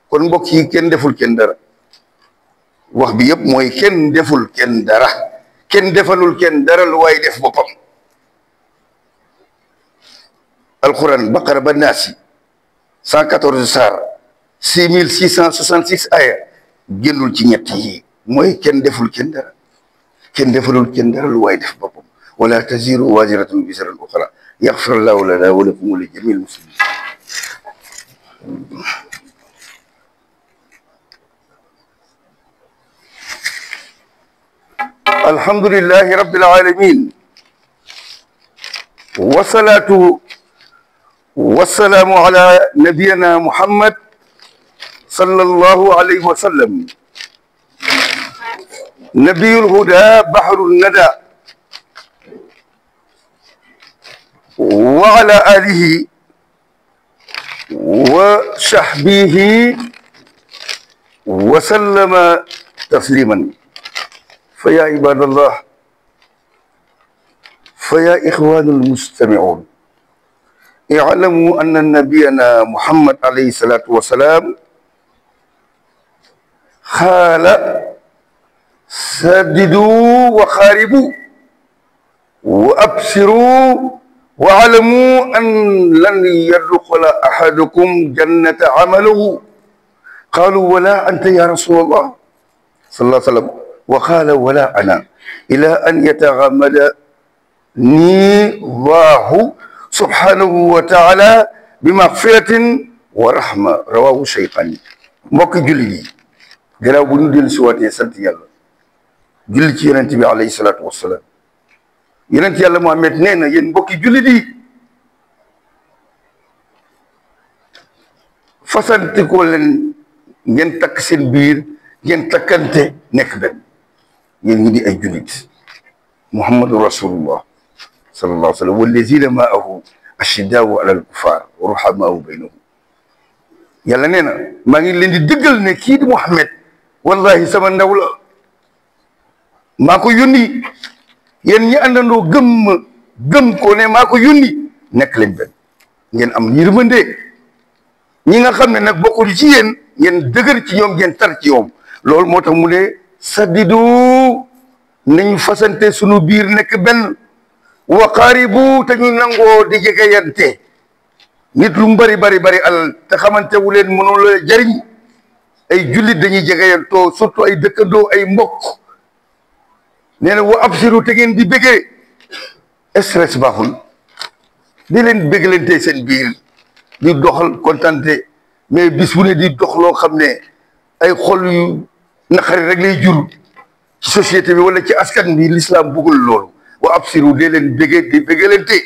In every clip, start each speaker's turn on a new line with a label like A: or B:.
A: kon mbokk yi kenn deful kenn dara wax bi yëpp mooy kenn deful kenn dara kenn defalul kenn dara lu waay def boppam alquran baqara ba naasi 114 saar 6666 aya génnul ci ñett yi mooy kenn deful kenn dara kenn defalul kenn dara lu waay def boppam wala taziru waziratun wisra uxra yaxfirallahu lana wa lakum wa li jamil muslimin alhamdulillahi rabbil alamin wasalaatu wasalaamu ala nabiyina muhammad sallallahu alayhi wa sallam nabiyul huda bahrun nada wa ala alihi wa sahbihi wa sallama tasliman fa ya ibadallah fa ya ikhwana almustami'un i'lamu anna nabiyana muhammad alayhi salatu wa salam qala saddidu wa qaribu wa absiru wa alamu an lan yadkhula ahadukum jannata amaluhu qalu wala anta ya rasulullah sallallahu alaihi wasallam wa qala wala ana ila an yataghammadani Allahu subhanahu wa ta'ala bi maghfiratin wa rahma rawahu shaykhani mbokk julli yi gannaaw bu ñu dellu si waatee sant yàlla julli ci yonent bi alayhi salaatu wassalaam yonent yàlla Muhammad nee na yéen mbokki jullit yi fasanti ko leen ngeen takk seen biir ngeen takkante nekk benn yéen ñi di ay jullit muhammadu rasulullah sallallahu alayhi wa sallam wallazina ma'ahu ashiddaa'u alal kuffar ruhamaa'u baynahum yàlla nee na maa ngi leen di dëggal ne kii di Muhammad wallahi sama ndaw la maa ko yónni yéen ñi àndandoo gëm ko ne maa ko yónni nekk leen benn ngeen am yërmande ñi nga xam ne nag bokkul ci yéen ngeen dëgër ci ñoom ngeen tar ci ñoom loolu moo tax mu ne saddidu nañu fasante sunu biir nekk benn wa qaaribu te ñu nangoo di jegeyante nit lu mu bari alal te xamante wu leen mënul la jariñ ay jullit dañuy jegeyantoo surtout ay dëkkandoo ay mbokk nee na wa absiru te ngeen di bëggee stress baaxul di leen bëggalante seen biir di doxal kontante mais bis bu ne di dox loo xam ne ay xol yu naqari rek lay jur ci société bi wala ci askan bi l'islam bëggul loolu wa absiru dee leen bëggee di bëggalante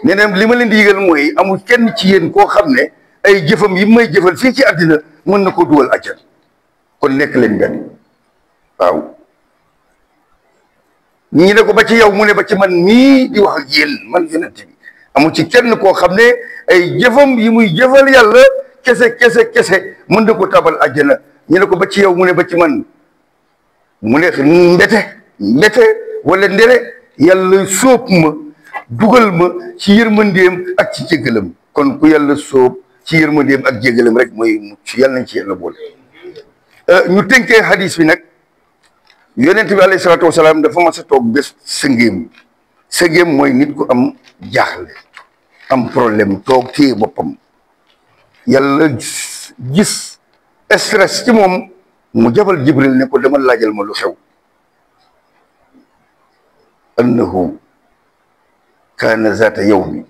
A: nee na li ma leen di yëgal mooy amul kenn ci yéen koo xam ne ay jëfam yi may jëfal fii ci àddina mën na ko dugal àjjana kon nekk leen benn waaw ñi ne ko ba ci yow mu ne ba ci man mii di wax ak yéen man yonent bi amul ci kenn koo xam ne ay jëfam yi muy jëfal yàlla kese mën na ko tabal àjjana ñu ne ko ba ci yow mu ne ba ci man mu ne mbete wala ndere yàlla sóob ma dugal ma ci yërmandeem ak ci jéggalam kon ku yàlla sóob ci yërmandeem ak jéggalam rek mooy mucc yàlla nañ ci yàlla boole ñu tënkee hadis bi nag yonent bi alayhi salaatu wasalaam dafa mas a toog bés sëngéem mooy nit ku am jaaxle am problème toog téye boppam yàlla gis stress ci moom mu jabal jibril ne ko demal laajal ma lu xew annahu kaana zaata yawmi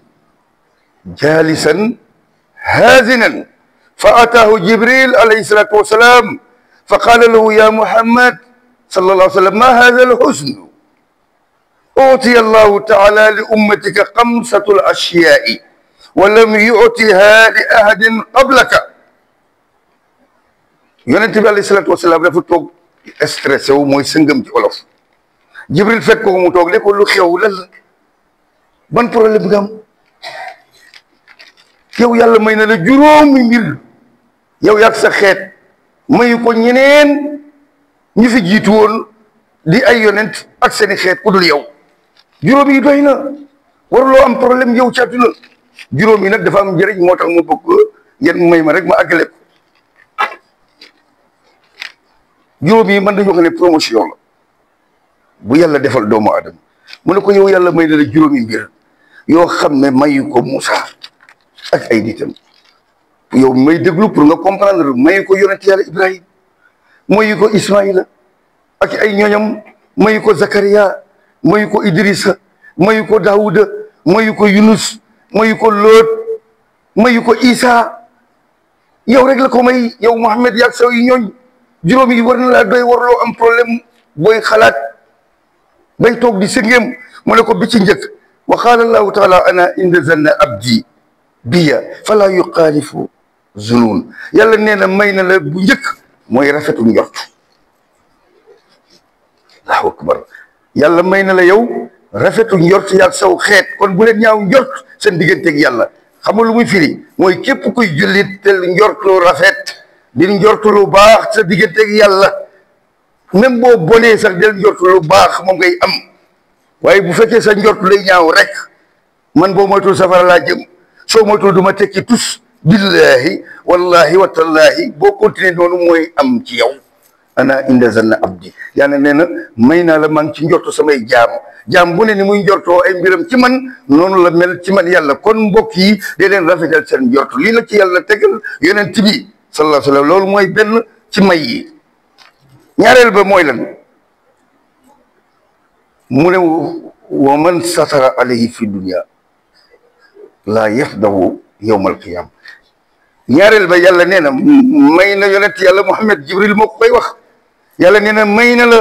A: jalisan hazinan fa ataahu jibril alayhi salatu wassalam fa qaala lahu ya muhammad sallallahu alayhi wa sallam ma hadha alhuzn utiya allahu taala li ummatika xamsatu al-ashyaai wa lam yu'tiha li ahadin qablaka yonent bi alayhi salatu wasalaam dafa toog stressé wu mooy sëngam ci olof jibril fekk ko mu toog ne ko lu xew lan la ban problème nga am yow yàlla may na la juróomi mbir yow yàgg sa xeet mayu ko ñeneen ñu fi jiitu woon di ay yonent ak seeni xeet ku dul yow juróom yi doy na waruloo am problème yow ci àdduna juróom yi nag dafa am njëriñ moo tax mu bëgg ngeen may ma rek ma àggale ko juróom yi mën nañu wax ne promotion la bu yàlla defal doomu aadama mu ne ko yow yàlla may na la juróomi mbir yoo xam ne mayu ko Moussa ak ay nitam yow may déglu pour nga comprendre mayu ko yonent yàlla Ibrahima mayu ko Ismaïla ak ay ñoñam mayu ko Zakaria mayu ko Idrissa mayu ko Daouda mayu ko Yunus mayu ko Lot mayu ko Isa yow rek la ko may yow Muhammad yaag saw yi ñooñ juróom yi war na laa doy warloo am problème booy xalaat bay toog di sëngeem mu ne ko bi ci njëkk wa qaala allahu taala ana inda zanna abdi biya fala yuxaalifu zunun yàlla nee na may na la bu njëkk mooy rafetu njort allahu akbar yàlla may na la yow rafetu njort yaag saw xeet kon bu leen ñaaw njort seen digganteeg yàlla xam nga lu muy firi mooy képp kuy jullit te njortu rafet di njortu lu baax sa digganteeg yàlla même boo bonee sax del njortu lu baax moom ngay am waaye bu fekkee sa njortu lay ñaaw rek man boo moytul safara laa jëm soo moytul du ma tekki tus billahi wallahi wa tallahi boo continuer noonu mooy am ci yow ana inda zanna abdi yàlla nee na may naa la maa ngi ci njortu samay jaam bu ne ni muy njortoo ay mbiram ci man noonu la mel ci man yàlla kon mbokk yi dee leen rafetal seen njortu lii la ci yàlla tegal yonent bi sallallahu alayhi wa sallam loolu mooy benn ci may yi ñaareel ba mooy lan mu ne wa man satara alayhi fi dunia laa yafdahu yawma alqiyama ñaareel ba yàlla nee na may na yonent yàlla Muhammad Jibril moo ko koy wax yàlla nee na may na la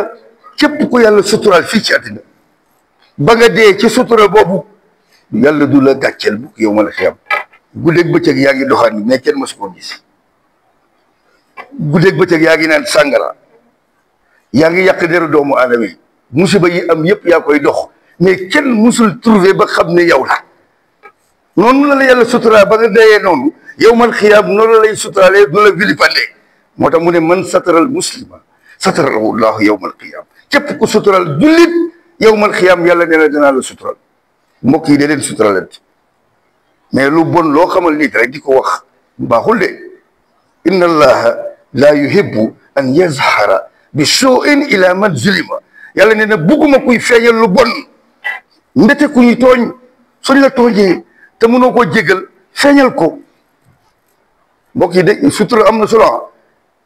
A: képp ku yàlla suturaal fii ci àddina ba nga dee ci sutura boobu yàlla du la gàcceel bu yawma alqiyama guddeeg bëccëg yaa ngi doxaan mais kenn mësu koo gis guddeeg bëccëg yaa ngi naan sàngara yaa ngi yàq deru doomu aadama yi musiba yi am yëpp yaa koy dox mais kenn musul trouvé ba xam ne yow la noonu la la yàlla sutura ba nga dayee noonu yawmal xiyaam noonu la lay suturaalee du la vilipande moo tax mu ne man sataral muslima satarahu llahu yawmal xiyaam képp ku sutural jullit yawmal xiyaam yàlla nee na danaa la sutural mbokk yi da leen suturalante mais lu bon loo xamal nit rek di ko wax baaxul de inna allaha la yuhibbu an yazhara bi su'in ila man zulima yàlla nee na bugguma kuy feeñal lu bon mbete ku ñu tooñ suñ la tooñee te mënoo koo jégal feeñal ko mbokk yi de sutura am na solo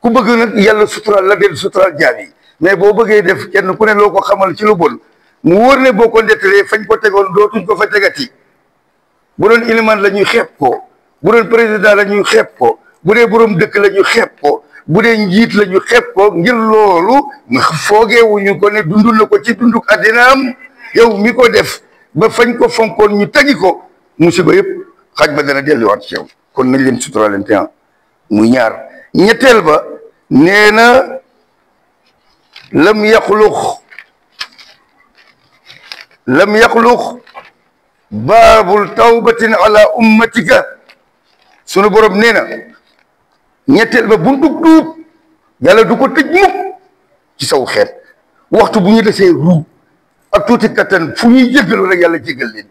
A: ku bëgg nag yàlla suturaal la del suturaal jaam yi mais boo bëggee def kenn ku ne loo ko xamal ci lu bon mu wóor ne boo ko nettalee fañ ko tegoon dootuñ ko fa tegati bu doon iliman la ñuy xeeb ko bu doon président la ñuy xeeb ko bu dee borom dëkk la ñu xeeb ko bu dee njiit la ñu xeeb ko ngir loolu foogeewuñu ko ne dundul na ko ci dunduk àddinaam yow mi ko def ba fañ ko fonkoon ñu tagi ko musiba yëpp xaj ba dana delluwaat ci yow kon nañ leen suturaalante muy ñaar ñetteel ba nee na lam yaxluq baabul tawbatin ala ummatika sunu borom nee na ñetteel ba buntub tuub yàlla du ko tëj mukk ci saw xeet waxtu bu ñu desee ruu ak tuuti kattan fu ñuy jéggalu rek yàlla jéggal leen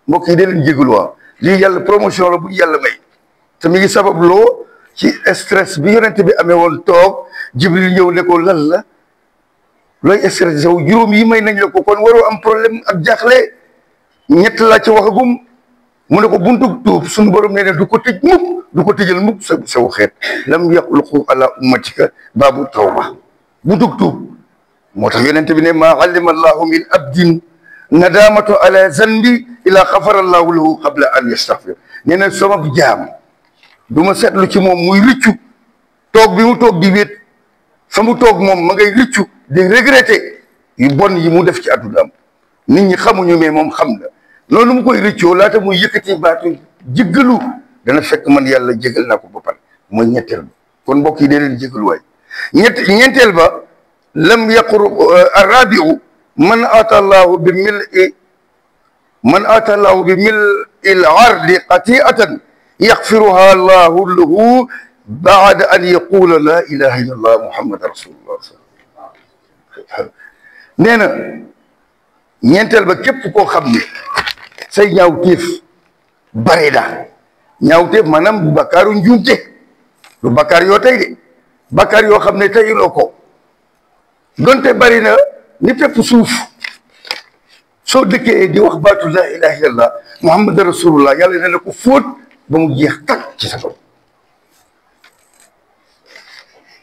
A: mbokk yi dee leen jéggalu lii yàlla promotion la bu yàlla may te mi ngi sabab loo ci stress bi yonent bi amee woon toog Jibril ñëw ne ko lan la looy stress yow juróom yi may nañ la ko kon waroo am problème ak jaaxle ñett laa ci waxagum mu ne ko buntub tuub suñu borom nee na du ko tëj mukk du ko tëjal mukk saw xeet lam yaxluqu ala ummatika baabu tawba buntub tuub moo tax yonent bi ne maa alima allahu min abdin nadamatu ala zanbi ila xafara allahu lahu qabla an yastaghfir nee na sama jaam du ma seetlu ci moom muy rëccu toog bi mu toog di wéet fa mu toog moom ma ngay rëccu di regretter yu bon yi mu def ci addunaam nit ñi xamuñu mais moom xam na noonu mu koy rëccoo laata muy yëkkati baatu jéggalu dana fekk man yàlla jégal naa ko ba pare mooy ñetteel ba kon mbokk yi dee leen jégalu waay ñeenteel ba lam yaqru arabiu man ata allahu bi mil il ardi qati'atan yaxfiruha allahu lahu baada an yaqula la ilaha illa allah muhammad rasulullah nee na ñeenteel ba képp koo xam ne say ñaawteef bare da ñaawteef maanaam bakkaaru njuumte lu bakkaar yoo tey de bakkaar yoo xam ne teyuloo ko donte bari na ni pepp suuf soo dëkkee di wax baatu laa ilaha illallah muhammad rasulullah yàlla nee na ko fóot ba mu jeex tàkk ci sa kaw.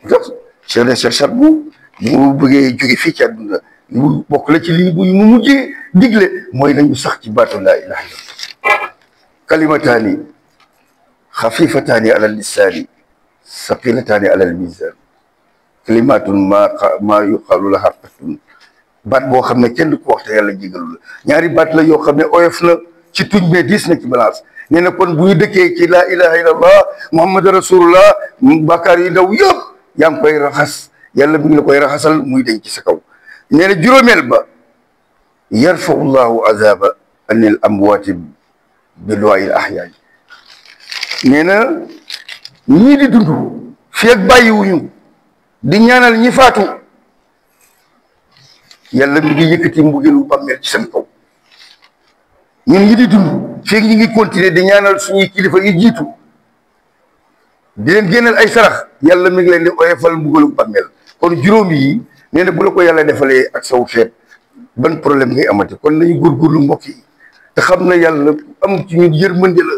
A: donc Cheikh na Cheikh Saad Bou mu bëggee jóge fii ci àdduna mu bokk la ci lii bu mu mujjee digle mooy nañu sax ci baatu laa ilaha illallah. kalimataani xafifataani ala lisaani saqilataani ala almizan kalimatun maa yuqaalu laha xaqatun baat boo xam ne kenn du ko wax te yàlla jégalu la ñaari baat la yoo xam ne oyof na ci tuñ mais diis na ci balance. nee na kon bu ñu dëkkee ci laa ilaha illallah muhammad rasulullah bàkkaar yi ndaw yëpp yaa ngi koy raxas yàlla mi ngi la koy raxasal muy denc ci sa kaw. nee na juróomeel ba yarfau llahu azaba anil amwaati bi duwaayil ahyaay. nee na ñii di dund fii ak bàyyiwuñu di ñaanal ñi faatu yàlla mi ngi yëkkati mbugelu bàmmeel ci seen kaw. ñun ñi di dund fii ñi ngi continuer di ñaanal suñuy kilifa yi jiitu di leen génneel ay sarax yàlla mi ngi leen di oyofal mbugelu bàmmeel. kon juróom yi nee na bu la ko yàlla defalee ak saw xeet ban problème ngay amati. kon nañu góorgóorlu mbokk yi te xam na yàlla am ci ñun yërmande la.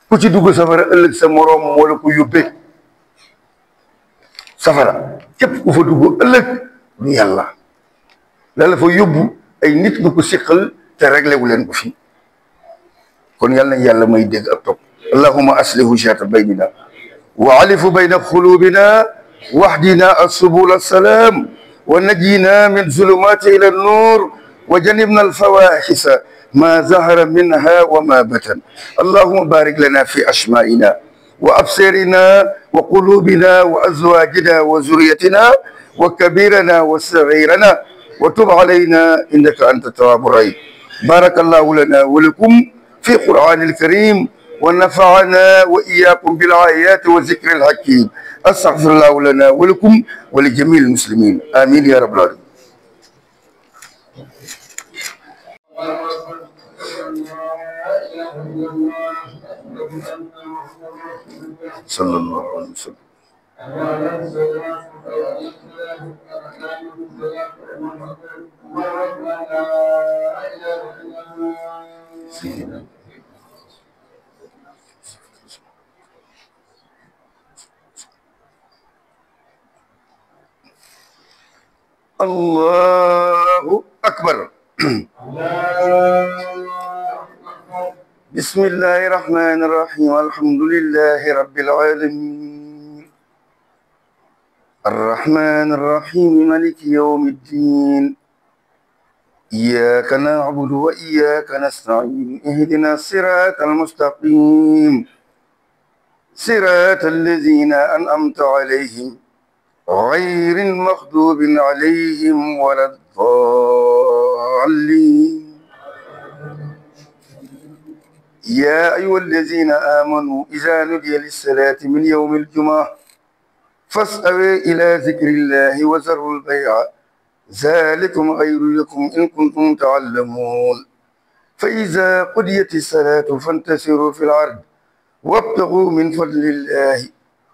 A: ku ci dugg safara ëllëg sa moroom moo la ko yóbbee safara képp ku fa dugg ëllëg du yàlla la fa yóbbu ay nit nga ko siqal te réglé wu leen ko fii. kon yàlla na yàlla may dégg ak topp. allahumma aslihu shaata baynina wa alifu bayna xulubina wahdina asubul assalaam wa najjina min zulumati ila nur wa janibna alfawaxisa ما ظهر منها وما بطن. اللهم بارك لنا في أسمائنا وأبصارنا وقلوبنا وأزواجنا وذريتنا وكبيرنا وصغيرنا وتب علينا إنك أنت التواب الرحيم. بارك الله لنا ولكم في القرآن الكريم ونفعنا وإياكم بالآيات والذكر الحكيم. أستغفر الله لنا ولكم ولجميع المسلمين آمين يا رب العالمين. صلى الله عليه وسلم. الله أكبر. بسم الله الرحمن الرحيم الحمد لله رب العالمين الرحمن الرحيم مالك يوم الدين إياك نعبد وإياك نستعين اهدنا الصراط المستقيم صراط الذين أنعمت عليهم غير المغضوب عليهم ولا الضالين. يا أيها الذين آمنوا إذا نودي للصلاة من يوم الجمعة فاسعوا إلى ذكر الله وذروا البيع ذلكم خير لكم إن كنتم تعلمون. فإذا قضيت الصلاة فانتشروا في الأرض وابتغوا من فضل الله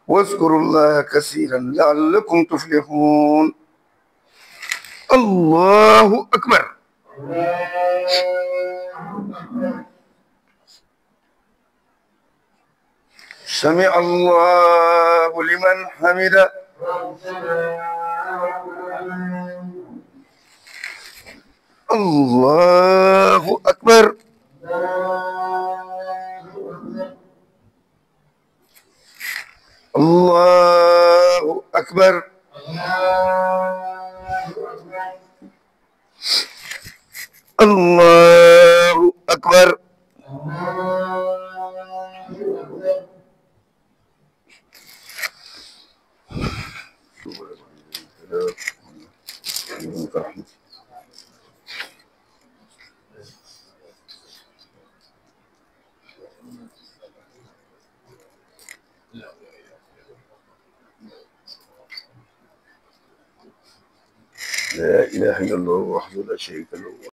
A: واذكروا الله كثيرا لعلكم تفلحون. الله أكبر. سمع الله لمن حمده. الله أكبر. الله أكبر. الله أكبر. لا إله إلا الله وحده لا شريك له.